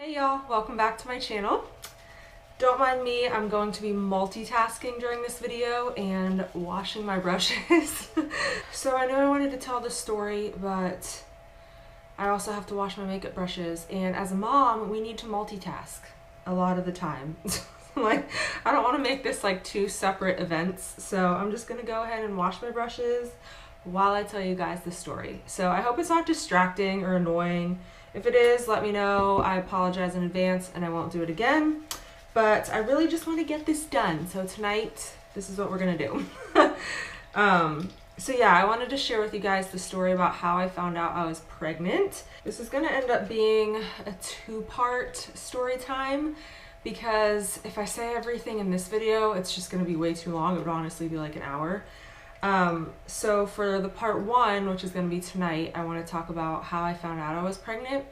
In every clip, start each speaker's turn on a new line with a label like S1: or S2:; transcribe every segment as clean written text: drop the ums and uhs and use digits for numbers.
S1: Hey y'all, welcome back to my channel. Don't mind me, I'm going to be multitasking during this video and washing my brushes. So I know I wanted to tell this story, but I also have to wash my makeup brushes, and as a mom, we need to multitask a lot of the time. Like, I don't want to make this like two separate events, so I'm just gonna go ahead and wash my brushes while I tell you guys the story. So I hope it's not distracting or annoying. If it is, let me know. I apologize in advance and I won't do it again. But I really just want to get this done. So tonight, this is what we're gonna do. So yeah, I wanted to share with you guys the story about how I found out I was pregnant. This is gonna end up being a two-part story time, because if I say everything in this video, it's just gonna be way too long. It would honestly be like an hour. So for the part one, which is going to be tonight, I want to talk about how I found out I was pregnant.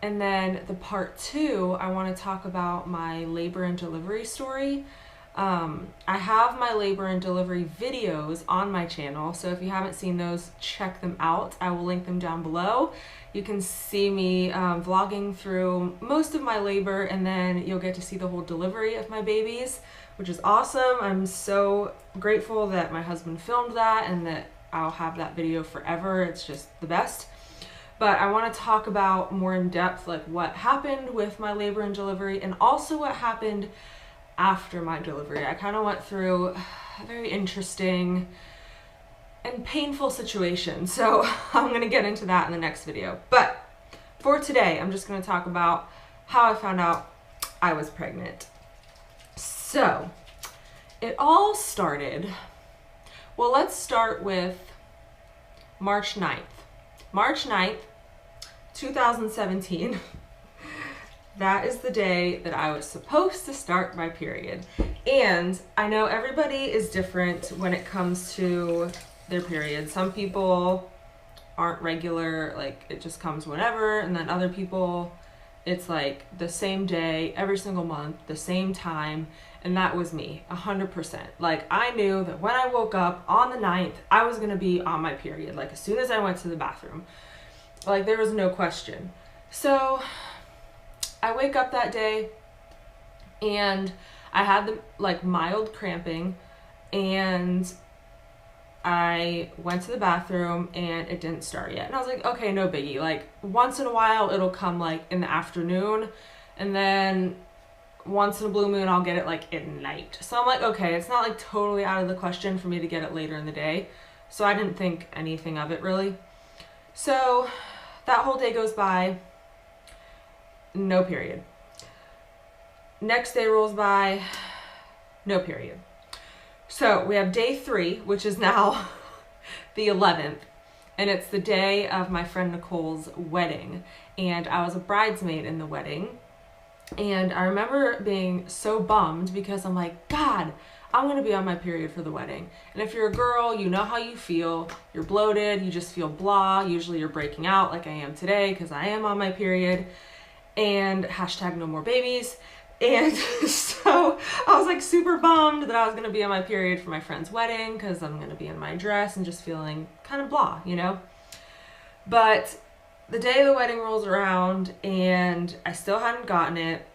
S1: And then the part two, I want to talk about my labor and delivery story. I have my labor and delivery videos on my channel, so if you haven't seen those, check them out. I will link them down below. You can see me vlogging through most of my labor, and then you'll get to see the whole delivery of my babies, which is awesome. I'm so grateful that my husband filmed that and that I'll have that video forever. It's just the best. But I want to talk about more in depth like what happened with my labor and delivery, and also what happened after my delivery. I kind of went through a very interesting and painful situation, so I'm going to get into that in the next video. But for today, I'm just going to talk about how I found out I was pregnant. So it all started, well, let's start with March 9th. March 9th, 2017. That is the day that I was supposed to start my period. And I know everybody is different when it comes to their period. Some people aren't regular, like it just comes whenever, and then other people, it's like the same day, every single month, the same time, and that was me, 100%. Like, I knew that when I woke up on the 9th, I was gonna be on my period, like as soon as I went to the bathroom. Like, there was no question. So I wake up that day and I had the like mild cramping, and I went to the bathroom and it didn't start yet. And I was like, okay, no biggie. Like, once in a while it'll come like in the afternoon, and then once in a blue moon I'll get it like at night. So I'm like, okay, it's not like totally out of the question for me to get it later in the day. So I didn't think anything of it really. So that whole day goes by, no period. Next day rolls by, no period. So we have day 3, which is now the 11th, and it's the day of my friend Nicole's wedding, and I was a bridesmaid in the wedding. And I remember being so bummed because I'm like, God, I'm gonna be on my period for the wedding. And if you're a girl, you know how you feel. You're bloated, you just feel blah. Usually you're breaking out like I am today because I am on my period. And hashtag no more babies. And so I was like super bummed that I was gonna be on my period for my friend's wedding because I'm gonna be in my dress and just feeling kind of blah, you know? But the day the wedding rolls around and I still hadn't gotten it.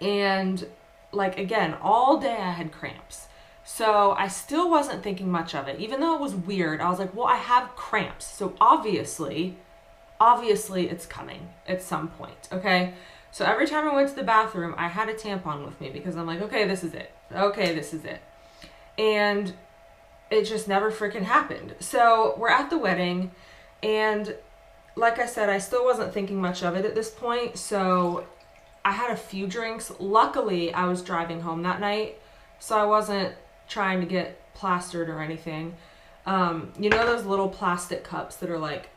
S1: And like, again, all day I had cramps. So I still wasn't thinking much of it. Even though it was weird, I was like, well, I have cramps. So obviously it's coming at some point, okay? So every time I went to the bathroom, I had a tampon with me because I'm like, okay, this is it. Okay, this is it. And it just never freaking happened. So we're at the wedding, and like I said, I still wasn't thinking much of it at this point. So I had a few drinks. Luckily, I was driving home that night, so I wasn't trying to get plastered or anything. You know those little plastic cups that are like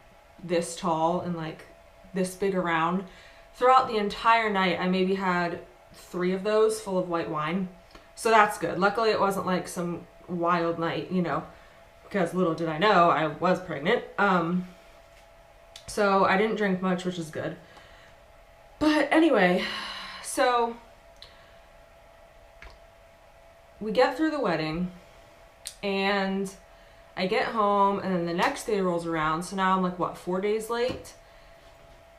S1: this tall and like this big around? Throughout the entire night, I maybe had 3 of those full of white wine. So that's good. Luckily, it wasn't like some wild night, you know, because little did I know I was pregnant. So I didn't drink much, which is good. But anyway, so we get through the wedding and I get home, and then the next day rolls around. So now I'm like, what, 4 days late?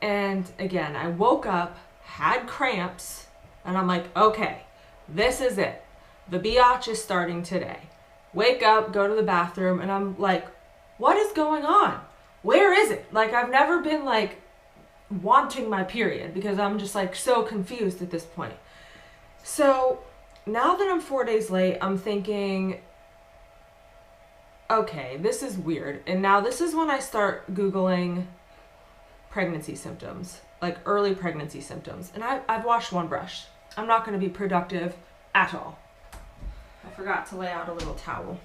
S1: And again, I woke up had cramps, and I'm like, okay, this is it. The biatch is starting today. Wake up, go to the bathroom, and I'm like, what is going on? Where is it? Like, I've never been like wanting my period because I'm just like so confused at this point. So now that I'm 4 days late, I'm thinking, okay, this is weird. And now this is when I start Googling pregnancy symptoms, like early pregnancy symptoms. And I've washed one brush. I'm not going to be productive at all. I forgot to lay out a little towel.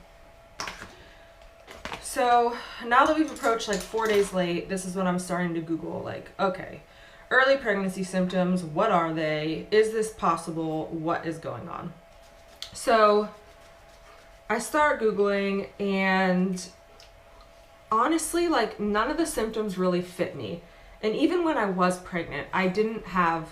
S1: So now that we've approached like 4 days late, this is when I'm starting to Google, like, okay, early pregnancy symptoms, what are they? Is this possible? What is going on? So I start Googling, and honestly, like, none of the symptoms really fit me. And even when I was pregnant, I didn't have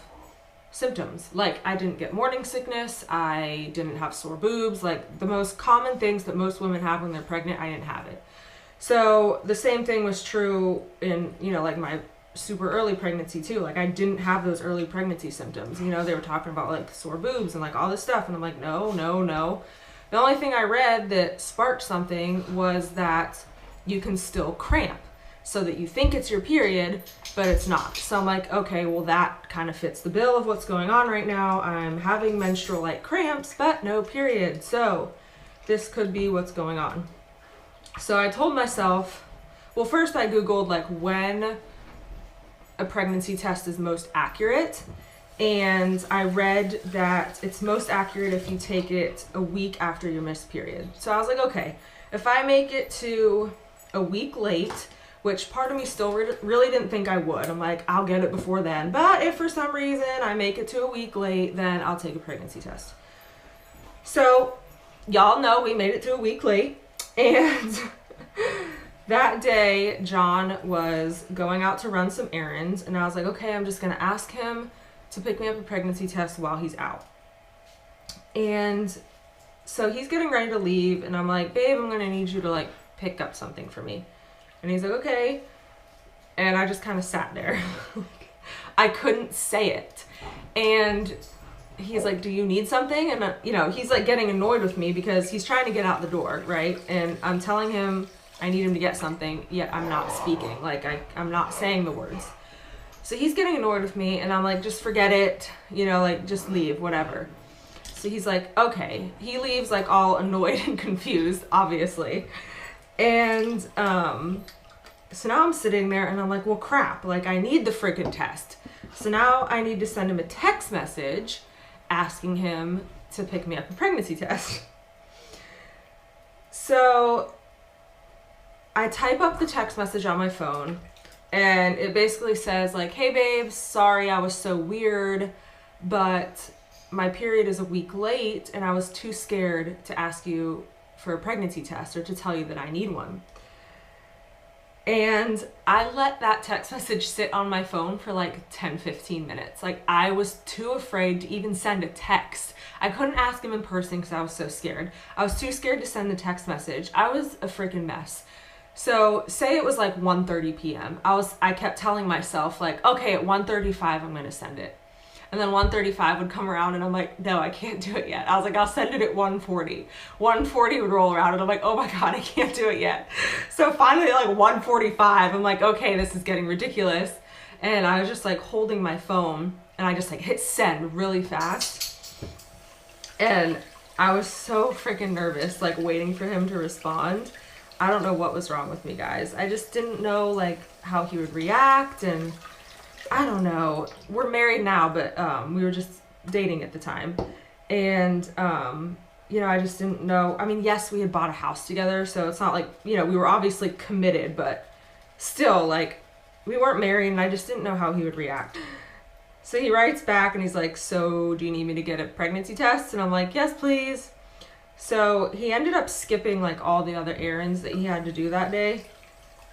S1: symptoms. Like, I didn't get morning sickness, I didn't have sore boobs, like the most common things that most women have when they're pregnant, I didn't have it. So the same thing was true in, you know, like my super early pregnancy too. Like, I didn't have those early pregnancy symptoms. You know, they were talking about like sore boobs and like all this stuff, and I'm like, no. The only thing I read that sparked something was that you can still cramp, so that you think it's your period, but it's not. So I'm like, okay, well, that kind of fits the bill of what's going on right now. I'm having menstrual-like cramps, but no period. So this could be what's going on. So I told myself, well, first I Googled like when a pregnancy test is most accurate. And I read that it's most accurate if you take it a week after your missed period. So I was like, okay, if I make it to a week late, which part of me still really didn't think I would. I'm like, I'll get it before then. But if for some reason I make it to a week late, then I'll take a pregnancy test. So y'all know we made it to a week late. And that day, John was going out to run some errands. And I was like, okay, I'm just going to ask him to pick me up a pregnancy test while he's out. And so he's getting ready to leave. And I'm like, babe, I'm going to need you to like pick up something for me. And he's like, okay. And I just kind of sat there. I couldn't say it. And he's like, do you need something? And, you know, he's like getting annoyed with me because he's trying to get out the door, right? And I'm telling him I need him to get something, yet I'm not speaking. Like, I'm not saying the words. So he's getting annoyed with me, and I'm like, just forget it. You know, like, just leave, whatever. So he's like, okay. He leaves, like, all annoyed and confused, obviously. And so now I'm sitting there, and I'm like, well, crap. Like, I need the freaking test. So now I need to send him a text message asking him to pick me up a pregnancy test. So I type up the text message on my phone, and it basically says like, hey babes, sorry I was so weird, but my period is a week late and I was too scared to ask you for a pregnancy test or to tell you that I need one. And I let that text message sit on my phone for like 10-15 minutes. Like, I was too afraid to even send a text. I couldn't ask him in person because I was so scared. I was too scared to send the text message. I was a freaking mess. So say it was like 1:30 p.m. I kept telling myself like, okay, at 1:35 I'm going to send it. And then 1:35 would come around and I'm like, no, I can't do it yet. I was like, I'll send it at 1:40. 1:40 would roll around and I'm like, oh my God, I can't do it yet. So finally, like 1:45, I'm like, okay, this is getting ridiculous. And I was just like holding my phone and I just like hit send really fast. And I was so freaking nervous, like waiting for him to respond. I don't know what was wrong with me, guys. I just didn't know like how he would react, and I don't know. We're married now, but we were just dating at the time. And, you know, I just didn't know. I mean, yes, we had bought a house together, so it's not like, you know, we were obviously committed, but still, like, we weren't married, and I just didn't know how he would react. So he writes back, and he's like, so do you need me to get a pregnancy test? And I'm like, yes, please. So he ended up skipping, like, all the other errands that he had to do that day.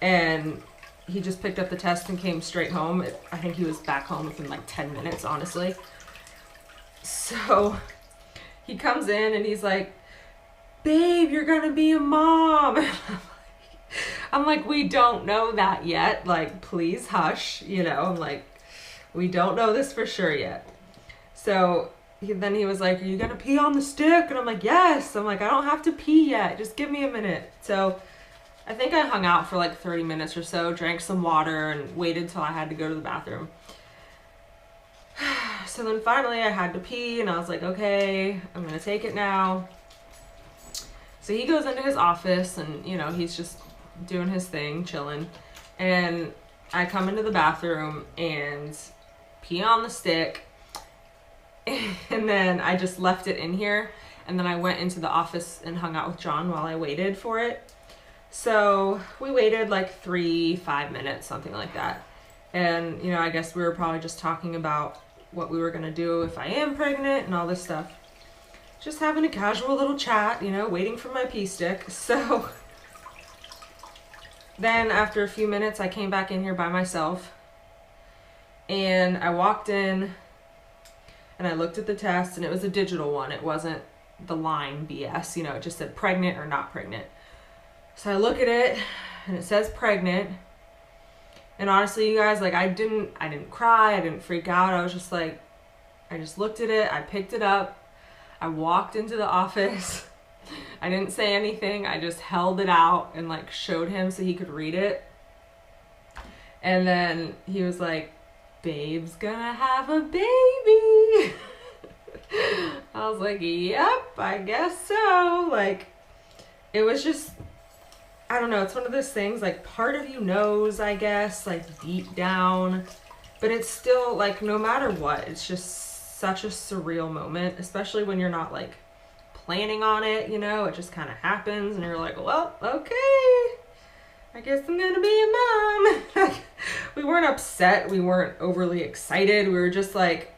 S1: And he just picked up the test and came straight home. I think he was back home within like 10 minutes, honestly. So he comes in and he's like, babe, you're gonna be a mom. And I'm like, we don't know that yet. Like, please hush. You know, I'm like, We don't know this for sure yet. So then he was like, are you going to pee on the stick? And I'm like, yes. I'm like, I don't have to pee yet. Just give me a minute. So I think I hung out for like 30 minutes or so, drank some water, and waited till I had to go to the bathroom. So then finally I had to pee, and I was like, okay, I'm going to take it now. So he goes into his office, and, you know, he's just doing his thing, chilling. And I come into the bathroom and pee on the stick. And then I just left it in here. And then I went into the office and hung out with John while I waited for it. So we waited like 3-5 minutes, something like that. And, you know, I guess we were probably just talking about what we were going to do if I am pregnant and all this stuff. Just having a casual little chat, you know, waiting for my pee stick. So then after a few minutes, I came back in here by myself. And I walked in and I looked at the test, and it was a digital one. It wasn't the line BS, you know, it just said pregnant or not pregnant. So I look at it and it says pregnant. And honestly, you guys, like I didn't cry, I didn't freak out. I was just like, I just looked at it, I picked it up, I walked into the office. I didn't say anything. I just held it out and like showed him so he could read it. And then he was like, babe's gonna have a baby. I was like, yep, I guess so. Like, it was just, I don't know, it's one of those things, like, part of you knows, I guess, like, deep down, but it's still, like, no matter what, it's just such a surreal moment, especially when you're not, like, planning on it, you know, it just kind of happens, and you're like, well, okay, I guess I'm gonna be a mom. We weren't upset, we weren't overly excited, we were just like,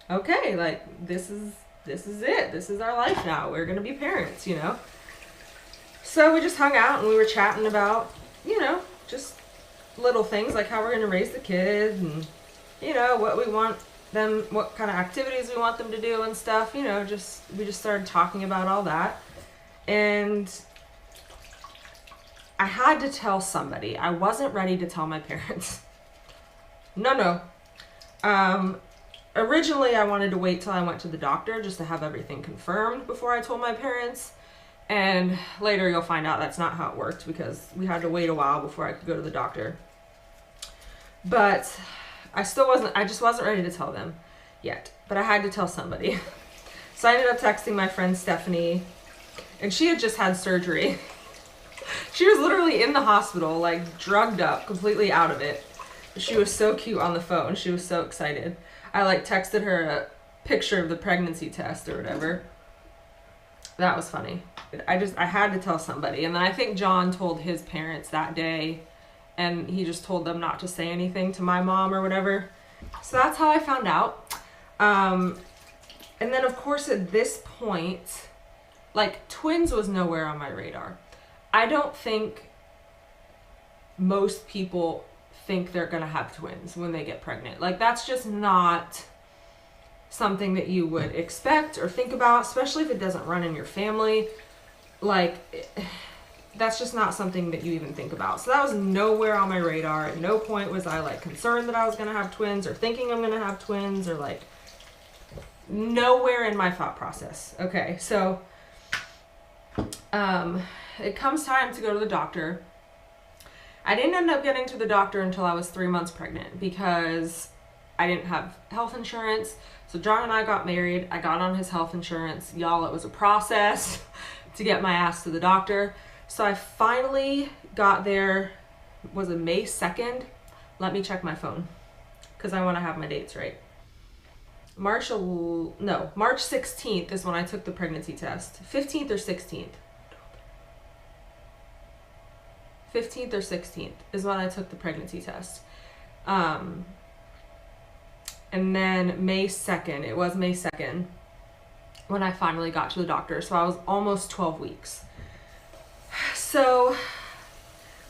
S1: okay, like, this is it, this is our life now, we're gonna be parents, you know. So we just hung out and we were chatting about, you know, just little things like how we're going to raise the kids and, you know, what we want them, what kind of activities we want them to do and stuff, you know, we just started talking about all that. And I had to tell somebody. I wasn't ready to tell my parents. No. Originally I wanted to wait till I went to the doctor just to have everything confirmed before I told my parents. And later you'll find out that's not how it worked, because we had to wait a while before I could go to the doctor. But I just wasn't ready to tell them yet. But I had to tell somebody. So I ended up texting my friend Stephanie, and she had just had surgery. She was literally in the hospital, like drugged up, completely out of it. She was so cute on the phone. She was so excited. I like texted her a picture of the pregnancy test or whatever. That was funny. I had to tell somebody. And then I think John told his parents that day, and he just told them not to say anything to my mom or whatever. So that's how I found out. And then of course at this point, like, twins was nowhere on my radar. I don't think most people think they're gonna have twins when they get pregnant. Like, that's just not something that you would expect or think about, especially if it doesn't run in your family. Like, that's just not something that you even think about. So that was nowhere on my radar. At no point was I like concerned that I was gonna have twins or thinking I'm gonna have twins, or like nowhere in my thought process. Okay, so it comes time to go to the doctor. I didn't end up getting to the doctor until I was 3 months pregnant because I didn't have health insurance. So John and I got married. I got on his health insurance. Y'all, it was a process to get my ass to the doctor. So I finally got there, was it May 2nd? Let me check my phone because I want to have my dates right. March 16th is when I took the pregnancy test. 15th or 16th? 15th or 16th is when I took the pregnancy test. And then May 2nd, it was May 2nd when I finally got to the doctor. So I was almost 12 weeks. So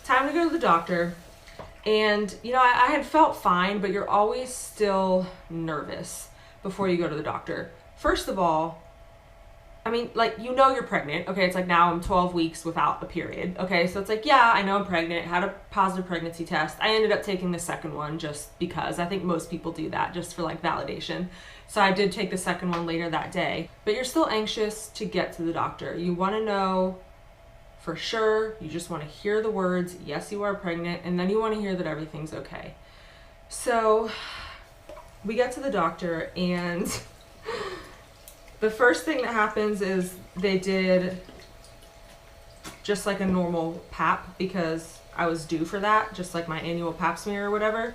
S1: time to go to the doctor. And, you know, I had felt fine, but you're always still nervous before you go to the doctor. First of all, I mean, like, you know you're pregnant. Okay, it's like now I'm 12 weeks without a period. Okay, so it's like, yeah, I know I'm pregnant. Had a positive pregnancy test. I ended up taking the second one just because. I think most people do that just for like validation. So I did take the second one later that day. But you're still anxious to get to the doctor. You want to know for sure. You just want to hear the words, yes, you are pregnant. And then you want to hear that everything's okay. So we get to the doctor, and the first thing that happens is they did just like a normal pap because I was due for that, just like my annual pap smear or whatever.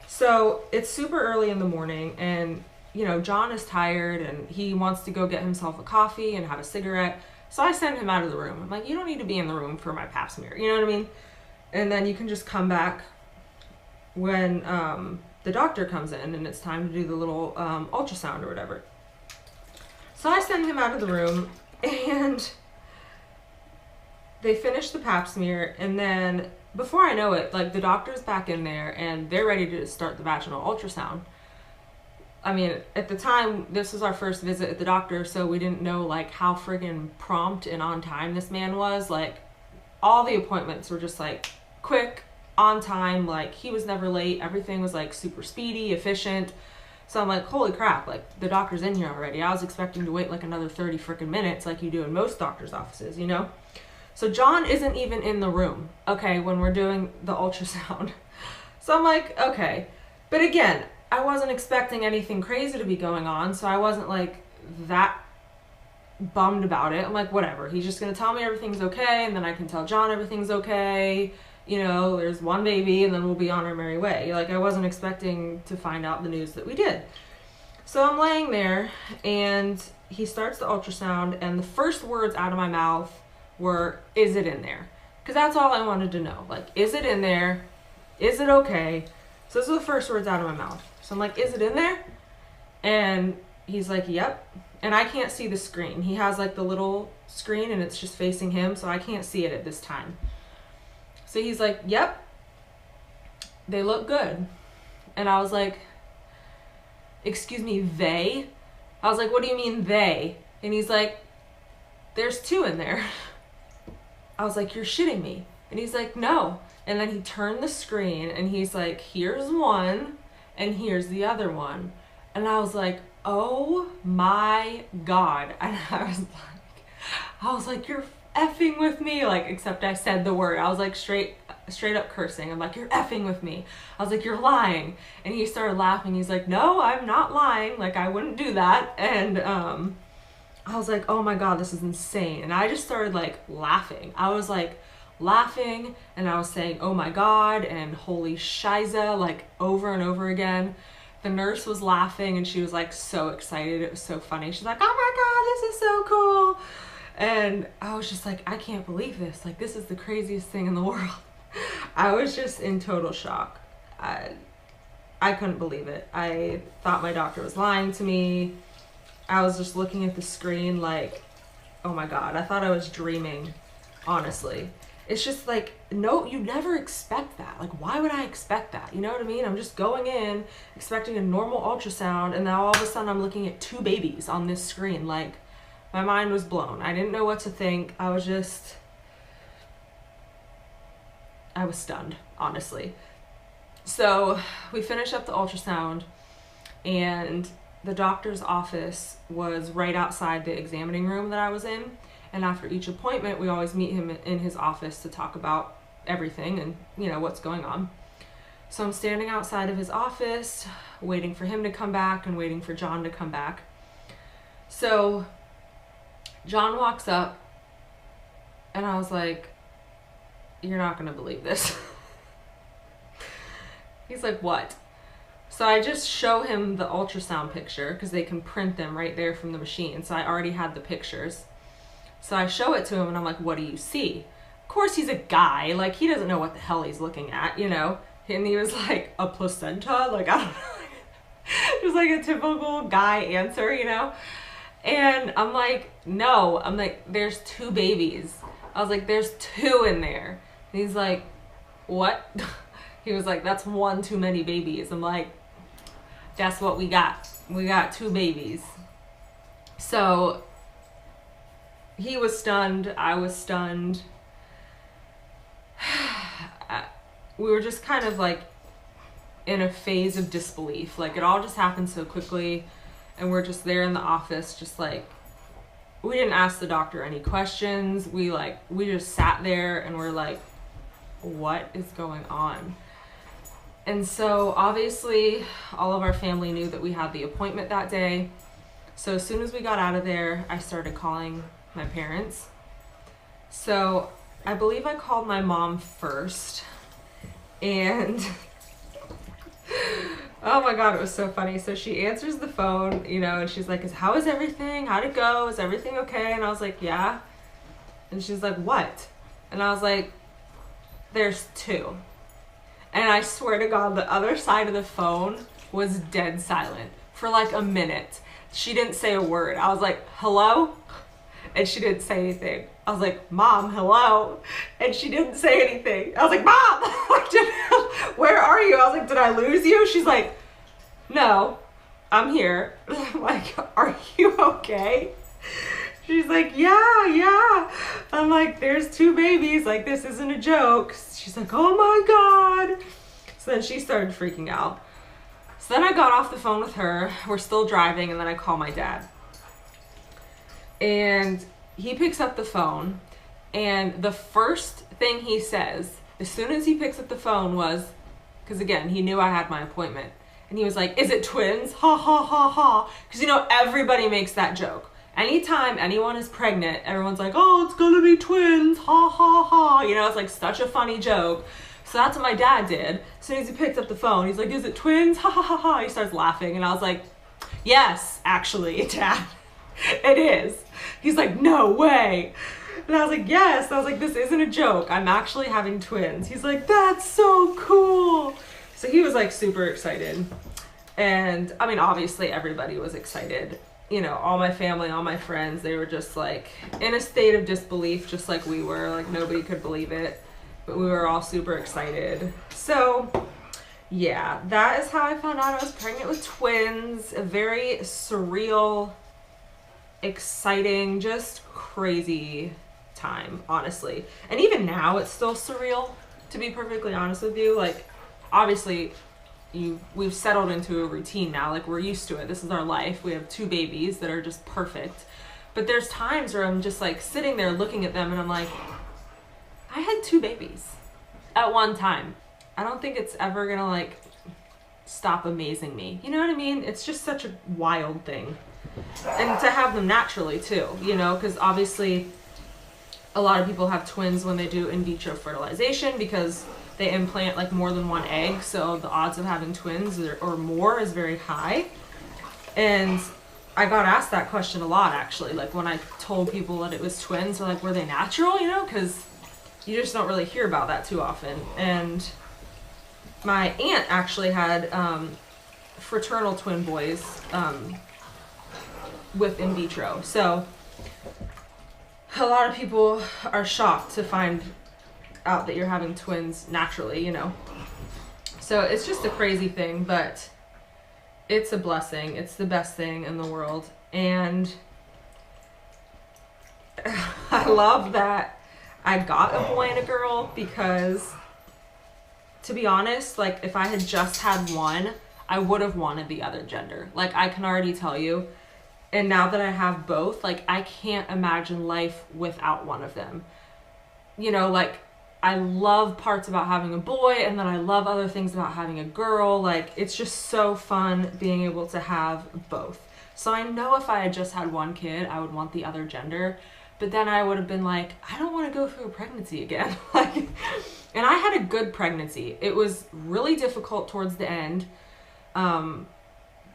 S1: So it's super early in the morning, and you know, John is tired and he wants to go get himself a coffee and have a cigarette. So I send him out of the room. I'm like, you don't need to be in the room for my pap smear. You know what I mean? And then you can just come back when the doctor comes in and it's time to do the little ultrasound or whatever. So I send him out of the room, and they finish the pap smear, and then before I know it, like, the doctor's back in there and they're ready to start the vaginal ultrasound. I mean, at the time, this was our first visit at the doctor, so we didn't know like how friggin' prompt and on time this man was. Like, all the appointments were just like quick, on time, like he was never late. Everything was like super speedy, efficient. So I'm like, holy crap, like the doctor's in here already. I was expecting to wait like another 30 freaking minutes like you do in most doctor's offices, you know? So John isn't even in the room, okay, when we're doing the ultrasound. So I'm like, okay. But again, I wasn't expecting anything crazy to be going on, so I wasn't like that bummed about it. I'm like, whatever. He's just gonna tell me everything's okay, and then I can tell John everything's okay. You know, there's one baby and then we'll be on our merry way. Like, I wasn't expecting to find out the news that we did. So I'm laying there, and he starts the ultrasound, and the first words out of my mouth were, is it in there? Because that's all I wanted to know. Like, is it in there? Is it okay? So those are the first words out of my mouth. So I'm like, is it in there? And he's like, yep. And I can't see the screen. He has like the little screen and it's just facing him, so I can't see it at this time. So he's like, yep, they look good. And I was like, excuse me, they? I was like, what do you mean they? And he's like, there's 2 in there. I was like, you're shitting me. And he's like, no. And then he turned the screen and he's like, here's one and here's the other one. And I was like, oh my God. And I was like, you're effing with me, like, except I said the word. I was like straight up cursing. I'm like, you're effing with me. I was like, you're lying. And he started laughing. He's like, no, I'm not lying. Like, I wouldn't do that. And I was like, oh my God, this is insane. And I just started like laughing. I was like laughing, and I was saying, oh my God, and holy shiza, like over and over again. The nurse was laughing and she was like so excited. It was so funny. She's like, oh my God, this is so cool. And I was just like, I can't believe this. Like, this is the craziest thing in the world. I was just in total shock. I couldn't believe it. I thought my doctor was lying to me. I was just looking at the screen like, oh my God, I thought I was dreaming, honestly. It's just like, no, you never expect that. Like, why would I expect that? You know what I mean? I'm just going in, expecting a normal ultrasound, and now all of a sudden I'm looking at 2 babies on this screen. Like, my mind was blown. I didn't know what to think. I was stunned, honestly. So we finished up the ultrasound, and the doctor's office was right outside the examining room that I was in. And after each appointment, we always meet him in his office to talk about everything and, you know, what's going on. So I'm standing outside of his office, waiting for him to come back and waiting for John to come back. So John walks up, and I was like, you're not going to believe this. He's like, what? So I just show him the ultrasound picture because they can print them right there from the machine. So I already had the pictures. So I show it to him and I'm like, what do you see? Of course, he's a guy. Like, he doesn't know what the hell he's looking at, you know? And he was like, a placenta? Like, I don't know. Just like a typical guy answer, you know? And I'm like, no. I'm like, there's 2 babies. I was like, there's 2 in there. And he's like, what? He was like, that's 1 too many babies. I'm like, that's what we got. We got 2 babies. So he was stunned. I was stunned. We were just kind of like in a phase of disbelief. Like it all just happened so quickly, and we're just there in the office, just like, we didn't ask the doctor any questions. We just sat there and we're like, what is going on? And so obviously all of our family knew that we had the appointment that day. So as soon as we got out of there, I started calling my parents. So I believe I called my mom first, and oh my God, it was so funny. So she answers the phone, you know, and she's like, how is everything? How'd it go? Is everything okay? And I was like, yeah. And she's like, what? And I was like, there's 2. And I swear to God, the other side of the phone was dead silent for like a minute. She didn't say a word. I was like, hello? And she didn't say anything. I was like, Mom, hello? And she didn't say anything. I was like, Mom, where are you? I was like, did I lose you? She's like, no, I'm here. I'm like, are you okay? She's like, yeah. I'm like, there's 2 babies. Like, this isn't a joke. She's like, oh my God. So then she started freaking out. So then I got off the phone with her. We're still driving, and then I call my dad. And he picks up the phone, and the first thing he says, as soon as he picks up the phone, was, because again, he knew I had my appointment, and he was like, is it twins? Ha ha ha ha. Because, you know, everybody makes that joke. Anytime anyone is pregnant, everyone's like, oh, it's gonna be twins, ha ha ha. You know, it's like such a funny joke. So that's what my dad did. As soon as he picked up the phone, he's like, is it twins? Ha ha ha ha. He starts laughing, and I was like, yes, actually, Dad, it is. He's like, no way. And I was like, yes. I was like, this isn't a joke. I'm actually having twins. He's like, that's so cool. So he was like super excited. And I mean, obviously everybody was excited. You know, all my family, all my friends, they were just like in a state of disbelief, just like we were. Like nobody could believe it, but we were all super excited. So yeah, that is how I found out I was pregnant with twins. A very surreal, exciting, just crazy time, honestly. And even now it's still surreal, to be perfectly honest with you. Like obviously we've settled into a routine now. Like we're used to it. This is our life. We have 2 babies that are just perfect. But there's times where I'm just like sitting there looking at them and I'm like, I had 2 babies at one time. I don't think it's ever gonna like stop amazing me. You know what I mean? It's just such a wild thing. And to have them naturally too, you know, because obviously a lot of people have twins when they do in vitro fertilization because they implant like more than 1 egg, so the odds of having twins or more is very high. And I got asked that question a lot, actually. Like when I told people that it was twins, they're like, were they natural? You know, because you just don't really hear about that too often. And my aunt actually had fraternal twin boys with in vitro. So a lot of people are shocked to find out that you're having twins naturally, you know. So it's just a crazy thing, but it's a blessing. It's the best thing in the world. And I love that I got a boy and a girl because, to be honest, like if I had just had one, I would have wanted the other gender. Like I can already tell you. And now that I have both, like I can't imagine life without one of them. You know, like I love parts about having a boy, and then I love other things about having a girl. Like it's just so fun being able to have both. So I know if I had just had one kid, I would want the other gender. But then I would have been like, I don't want to go through a pregnancy again. Like, and I had a good pregnancy. It was really difficult towards the end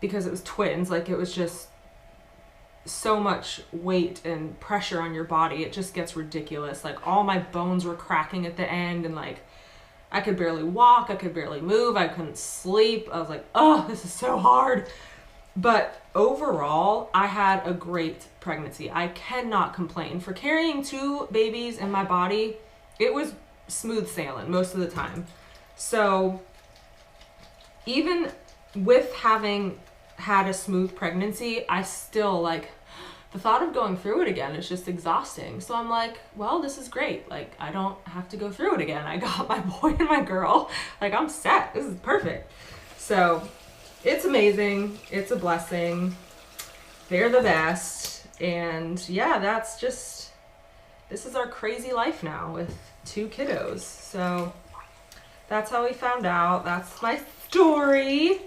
S1: because it was twins. Like it was just so much weight and pressure on your body. It just gets ridiculous. Like all my bones were cracking at the end, and like I could barely walk. I could barely move. I couldn't sleep. I was like, oh, this is so hard. But overall, I had a great pregnancy. I cannot complain. For carrying 2 babies in my body, it was smooth sailing most of the time. So even with having had a smooth pregnancy, I still like the thought of going through it again is just exhausting. So I'm like, well, this is great. Like, I don't have to go through it again. I got my boy and my girl. Like, I'm set. This is perfect. So it's amazing. It's a blessing. They're the best. And yeah, that's just, this is our crazy life now with 2 kiddos. So that's how we found out. That's my story.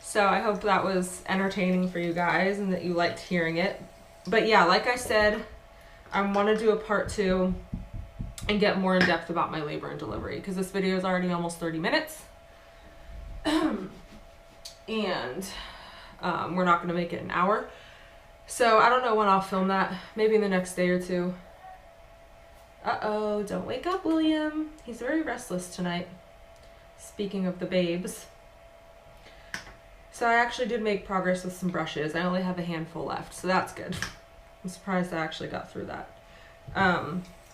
S1: So I hope that was entertaining for you guys and that you liked hearing it. But yeah, like I said, I want to do a part 2 and get more in depth about my labor and delivery, because this video is already almost 30 minutes. And we're not going to make it an hour. So I don't know when I'll film that. Maybe in the next day or 2. Uh-oh, don't wake up, William. He's very restless tonight. Speaking of the babes. So I actually did make progress with some brushes. I only have a handful left, so that's good. I'm surprised I actually got through that.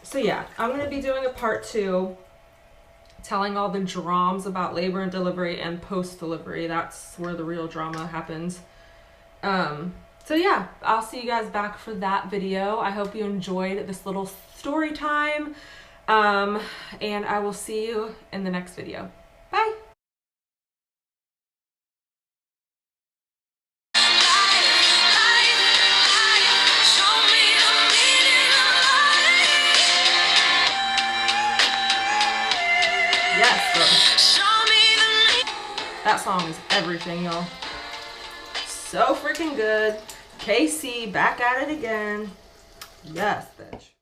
S1: So yeah, I'm going to be doing a part 2, telling all the dramas about labor and delivery and post-delivery. That's where the real drama happens. So yeah, I'll see you guys back for that video. I hope you enjoyed this little story time. And I will see you in the next video. Bye! Yes, that song is everything, y'all. So freaking good. KC back at it again. Yes, bitch.